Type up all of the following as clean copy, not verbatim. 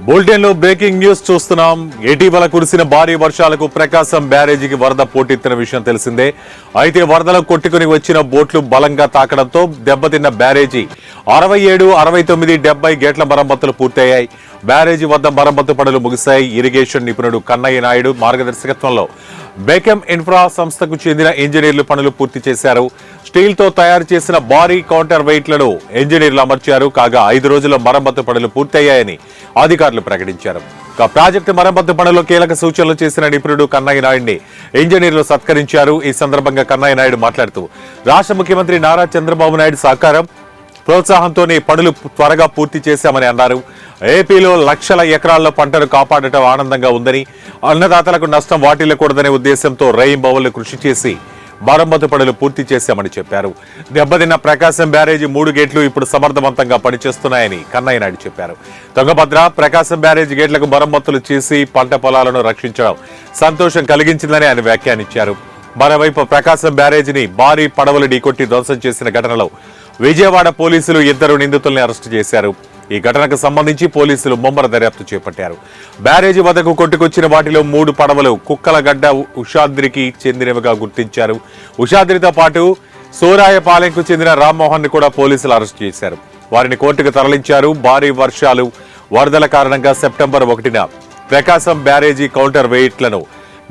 Bulletin లో breaking news చూస్తున్నాం. ఇటీవల కురిసిన భారీ వర్షాలకు ప్రకాశం బ్యారేజీకి వరద పోటెత్తిన విషయం తెలిసిందే. అయితే వరదలో కొట్టుకుని వచ్చిన బోట్లు బలంగా తాకడంతో దెబ్బతిన్న బ్యారేజీ 67, 69, 70 గేట్ల మరమ్మతులు పూర్తయ్యాయి. బ్యారేజీ వద్ద మరమ్మతు పనులు ముగిశాయి. ఇరిగేషన్ నిపుణుడు కన్నయ్య నాయుడు మార్గదర్శకత్వంలో బెకమ్ ఇన్ఫ్రా సంస్థకు చెందిన ఇంజనీర్లు పనులు పూర్తి చేశారు. స్టీల్ తో తయారు చేసిన భారీ కౌంటర్ వెయిట్లను ఇంజనీర్లు అమర్చారు. కాగా 5 రోజుల్లో మరమ్మతు పనులు పూర్తయ్యాయని అధికారులు ప్రకటించారు. ప్రాజెక్టు మరమ్మతు పనుల్లో కీలక సూచనలు చేసిన నిపుణుడు కన్నయ్య నాయుడిని ఇంజనీర్లు సత్కరించారు. ఈ సందర్భంగా కన్నయ్య నాయుడు మాట్లాడుతూ రాష్ట్ర ముఖ్యమంత్రి నారా చంద్రబాబు నాయుడు సహకారం ప్రోత్సాహంతోనే పనులు త్వరగా పూర్తి చేశామని అన్నారు. ఏపీలో లక్షల ఎకరాల్లో పంటను కాపాడటం ఆనందంగా ఉందని, అన్నదాతలకు నష్టం వాటిల్లకూడదనే ఉద్దేశంతో రేయింబవళ్లు కృషి చేసి మరమ్మతు పనులు పూర్తి చేశామని చెప్పారు. దెబ్బతిన్న ప్రకాశం బ్యారేజీ 3 గేట్లు ఇప్పుడు సమర్థవంతంగా పనిచేస్తున్నాయని కన్నయ్య నాయుడు చెప్పారు. తుంగభద్ర, ప్రకాశం బ్యారేజీ గేట్లకు మరమ్మతులు చేసి పంట పొలాలను రక్షించడం సంతోషం కలిగించిందని ఆయన వ్యాఖ్యానించారు. మరోవైపు ప్రకాశం బ్యారేజీని భారీ పడవలు ఢీకొట్టి ధ్వంసం చేసిన ఘటనలో విజయవాడ పోలీసులు 2 నిందితుల్ని అరెస్టు చేశారు. ఈ ఘటనకు సంబంధించి పోలీసులు ముమ్మర దర్యాప్తు చేపట్టారు. బ్యారేజీ వద్దకు కొట్టుకొచ్చిన వాటిలో 3 పడవలు కుక్కలగడ్డ ఉషాద్రికి చెందినవిగా గుర్తించారు. ఉషాద్రితో పాటు సూరాయపాలెంకు చెందిన రామ్మోహన్ ని కూడా పోలీసులు అరెస్టు చేశారు. వారిని కోర్టుకు తరలించారు. భారీ వర్షాలు, వరదల కారణంగా సెప్టెంబర్ 1న ప్రకాశం బ్యారేజీ కౌంటర్ వెయిట్లను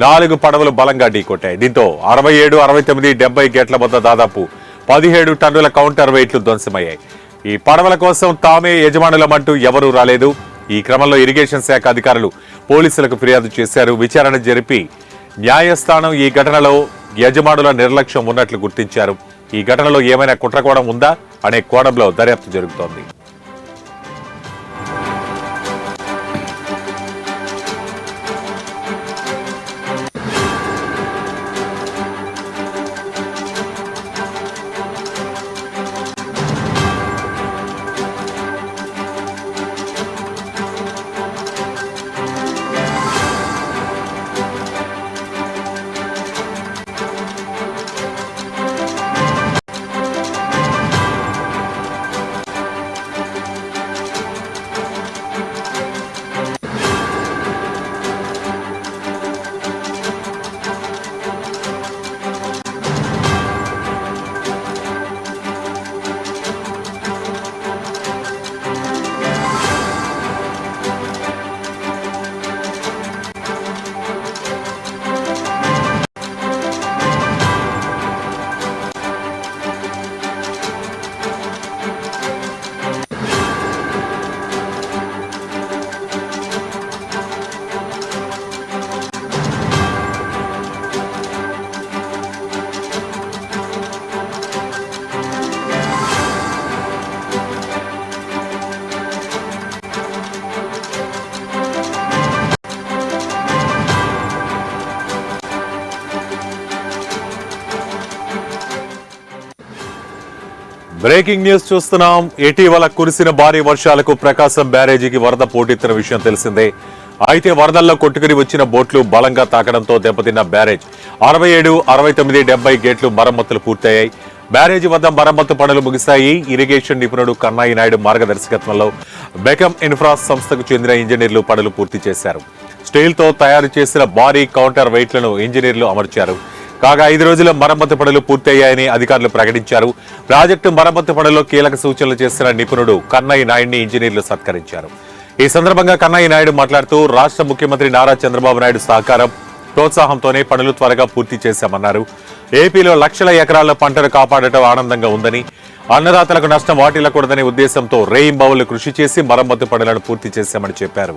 4 పడవలు బలంగా ఢీకొట్టాయి. దీంతో 67, 69, 70 గేట్ల వద్ద దాదాపు 17 టన్నుల కౌంటర్ వెయిట్లు ధ్వంసమయ్యాయి. ఈ పడవల కోసం తామే యజమానులమంటూ ఎవరూ రాలేదు. ఈ క్రమంలో ఇరిగేషన్ శాఖ అధికారులు పోలీసులకు ఫిర్యాదు చేశారు. విచారణ జరిపి న్యాయస్థానం ఈ ఘటనలో యజమానుల నిర్లక్ష్యం ఉన్నట్లు గుర్తించారు. ఈ ఘటనలో ఏమైనా కుట్రకోణం ఉందా అనే కోణంలో దర్యాప్తు జరుగుతోంది. బ్రేకింగ్ న్యూస్ చూస్తున్నాం. ఇటీవల కురిసిన భారీ వర్షాలకు ప్రకాశం బ్యారేజీకి వరద పోటెత్తిన విషయం తెలిసిందే. అయితే వరదల్లో కొట్టుకుని వచ్చిన బోట్లు బలంగా తాకడంతో దెబ్బతిన్న బ్యారేజ్ 67, 69, 70 గేట్లు మరమ్మతులు పూర్తయ్యాయి. బ్యారేజీ వద్ద మరమ్మతు పనులు ముగిశాయి. ఇరిగేషన్ నిపుణుడు కన్నయ్య నాయుడు మార్గదర్శకత్వంలో బెకమ్ ఇన్ఫ్రా సంస్థకు చెందిన ఇంజనీర్లు పనులు పూర్తి చేశారు. స్టీల్ తో తయారు చేసిన భారీ కౌంటర్ వెయిట్లను ఇంజనీర్లు అమర్చారు. కాగా 5 రోజుల మరమ్మతు పనులు పూర్తయ్యాయని అధికారులు ప్రకటించారు. ప్రాజెక్టు మరమ్మతు పనుల్లో కీలక సూచనలు చేసిన నిపుణుడు కన్నయ్య నాయుడిని ఇంజనీర్లు సత్కరించారు. ఈ సందర్భంగా కన్నయ్య నాయుడు మాట్లాడుతూ రాష్ట్ర ముఖ్యమంత్రి నారా చంద్రబాబు నాయుడు సహకారం ప్రోత్సాహంతోనే పనులు త్వరగా పూర్తి చేశామన్నారు. ఏపీలో లక్షల ఎకరాల పంటను కాపాడటం ఆనందంగా ఉందని, అన్నదాతలకు నష్టం వాటిల్లకూడదనే ఉద్దేశంతో రేయింబవళ్లు కృషి చేసి మరమ్మతు పనులను పూర్తి చేశామని చెప్పారు.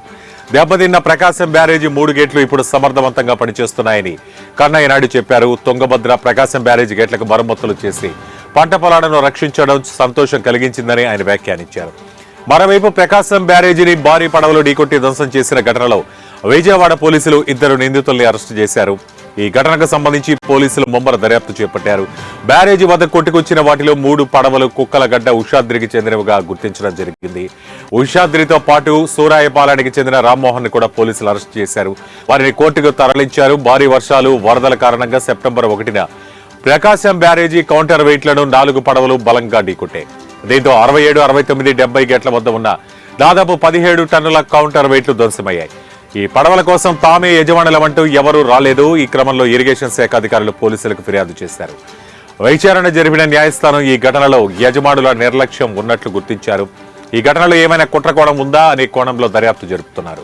దెబ్బతిన్న ప్రకాశం బ్యారేజీ 3 గేట్లు ఇప్పుడు సమర్థవంతంగా పనిచేస్తున్నాయని కన్నయ్య నాయుడు చెప్పారు. తుంగభద్ర, ప్రకాశం బ్యారేజీ గేట్లకు మరమ్మతులు చేసి పంట పొలాలను రక్షించడం సంతోషం కలిగించిందని ఆయన వ్యాఖ్యానించారు. మరోవైపు ప్రకాశం బ్యారేజీని భారీ పడవలు ఢీకొట్టి ధ్వంసం చేసిన ఘటనలో విజయవాడ పోలీసులు 2 నిందితుల్ని అరెస్టు చేశారు. ఈ ఘటనకు సంబంధించి పోలీసులు ముమ్మర దర్యాప్తు చేపట్టారు. బ్యారేజీ వద్ద కొట్టుకొచ్చిన వాటిలో 3 పడవలు కుక్కలగడ్డ ఉషాద్రికి చెందినవిగా గుర్తించడం జరిగింది. ఉషాద్రితో పాటు సూరాయపాలెంకి చెందిన రామ్మోహన్ ని కూడా పోలీసులు అరెస్ట్ చేశారు. వారిని కోర్టుకు తరలించారు. భారీ వర్షాలు, వరదల కారణంగా సెప్టెంబర్ 1న ప్రకాశం బ్యారేజీ కౌంటర్ వెయిట్లను 4 పడవలు బలంగా ఢీకొట్టాయి. దీంతో 67, 69, 70 గేట్ల వద్ద ఉన్న దాదాపు 17 టన్నుల కౌంటర్ వెయిట్లు ధ్వంసమయ్యాయి. ఈ పడవల కోసం తామే యజమానులమంటూ ఎవరూ రాలేదు. ఈ క్రమంలో ఇరిగేషన్ శాఖ అధికారులు పోలీసులకు ఫిర్యాదు చేశారు. విచారణ జరిపిన న్యాయస్థానం ఈ ఘటనలో యజమానుల నిర్లక్ష్యం ఉన్నట్లు గుర్తించారు. ఈ ఘటనలో ఏమైనా కుట్రకోణం ఉందా అనే కోణంలో దర్యాప్తు జరుపుతున్నారు.